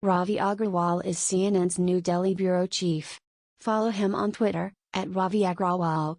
Ravi Agrawal is CNN's New Delhi bureau chief. Follow him on Twitter, @Ravi Agrawal.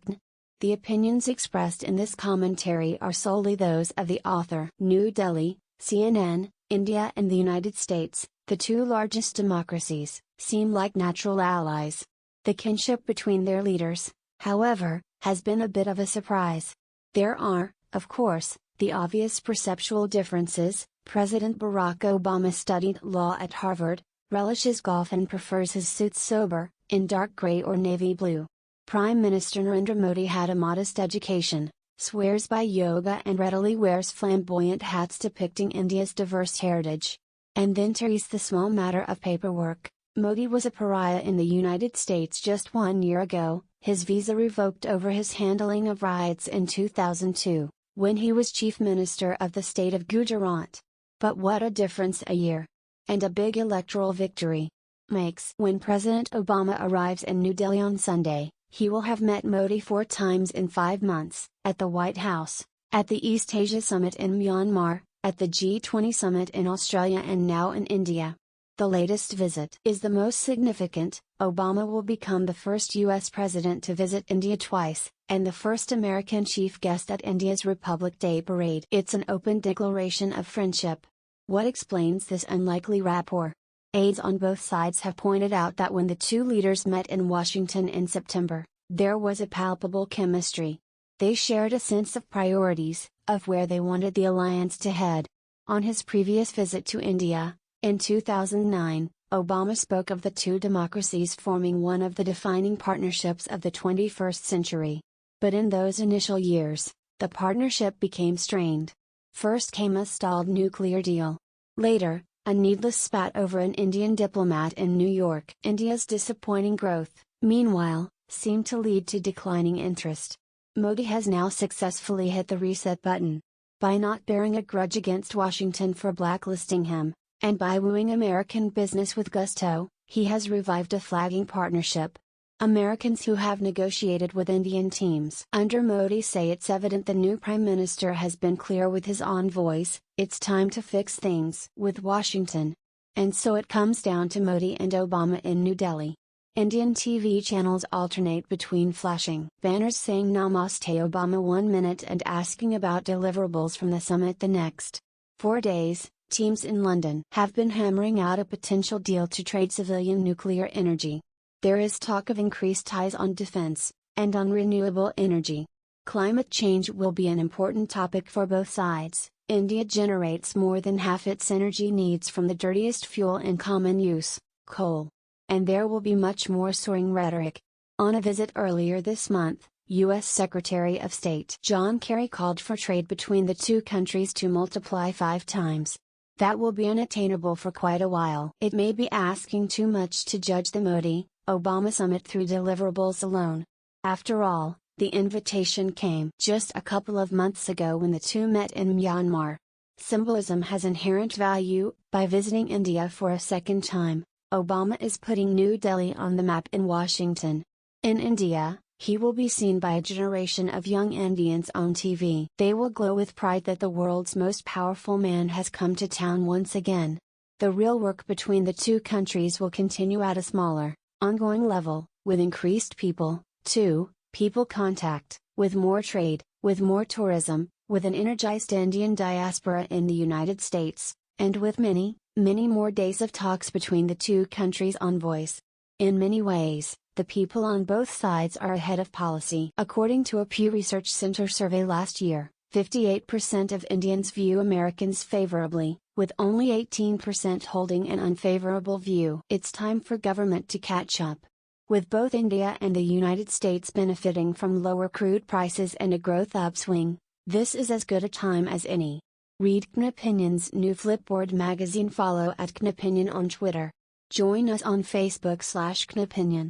The opinions expressed in this commentary are solely those of the author. New Delhi, CNN, India and the United States, the two largest democracies, seem like natural allies. The kinship between their leaders, however, has been a bit of a surprise. There are, of course, the obvious perceptual differences. President Barack Obama studied law at Harvard, relishes golf and prefers his suits sober, in dark gray or navy blue. Prime Minister Narendra Modi had a modest education, swears by yoga and readily wears flamboyant hats depicting India's diverse heritage. And then to ease the small matter of paperwork, Modi was a pariah in the United States just 1 year ago, his visa revoked over his handling of riots in 2002, when he was Chief Minister of the state of Gujarat. But what a difference a year! And a big electoral victory makes. When President Obama arrives in New Delhi on Sunday, he will have met Modi 4 times in 5 months, at the White House, at the East Asia Summit in Myanmar, at the G20 Summit in Australia and now in India. The latest visit is the most significant. Obama will become the first U.S. president to visit India twice, and the first American chief guest at India's Republic Day parade. It's an open declaration of friendship. What explains this unlikely rapport? Aides on both sides have pointed out that when the two leaders met in Washington in September, there was a palpable chemistry. They shared a sense of priorities, of where they wanted the alliance to head. On his previous visit to India, in 2009, Obama spoke of the two democracies forming one of the defining partnerships of the 21st century. But in those initial years, the partnership became strained. First came a stalled nuclear deal. Later, a needless spat over an Indian diplomat in New York. India's disappointing growth, meanwhile, seemed to lead to declining interest. Modi has now successfully hit the reset button. By not bearing a grudge against Washington for blacklisting him, and by wooing American business with gusto, he has revived a flagging partnership. Americans who have negotiated with Indian teams under Modi say it's evident the new Prime Minister has been clear with his envoys, it's time to fix things with Washington. And so it comes down to Modi and Obama in New Delhi. Indian TV channels alternate between flashing banners saying Namaste Obama 1 minute and asking about deliverables from the summit the next. 4 days, teams in London have been hammering out a potential deal to trade civilian nuclear energy. There is talk of increased ties on defense, and on renewable energy. Climate change will be an important topic for both sides. India generates more than half its energy needs from the dirtiest fuel in common use, coal. And there will be much more soaring rhetoric. On a visit earlier this month, U.S. Secretary of State John Kerry called for trade between the two countries to multiply 5 times. That will be unattainable for quite a while. It may be asking too much to judge the Modi-Obama summit through deliverables alone. After all, the invitation came just a couple of months ago when the two met in Myanmar. Symbolism has inherent value. By visiting India for a second time, Obama is putting New Delhi on the map in Washington. In India, he will be seen by a generation of young Indians on TV. They will glow with pride that the world's most powerful man has come to town once again. The real work between the two countries will continue at a smaller, ongoing level, with increased people contact, with more trade, with more tourism, with an energized Indian diaspora in the United States, and with many, many more days of talks between the two countries' envoys. In many ways, the people on both sides are ahead of policy. According to a Pew Research Center survey last year, 58% of Indians view Americans favorably, with only 18% holding an unfavorable view. It's time for government to catch up. With both India and the United States benefiting from lower crude prices and a growth upswing, this is as good a time as any. Read KNOPinion's new Flipboard magazine. Follow @KNOPinion on Twitter. Join us on Facebook /KNOPinion.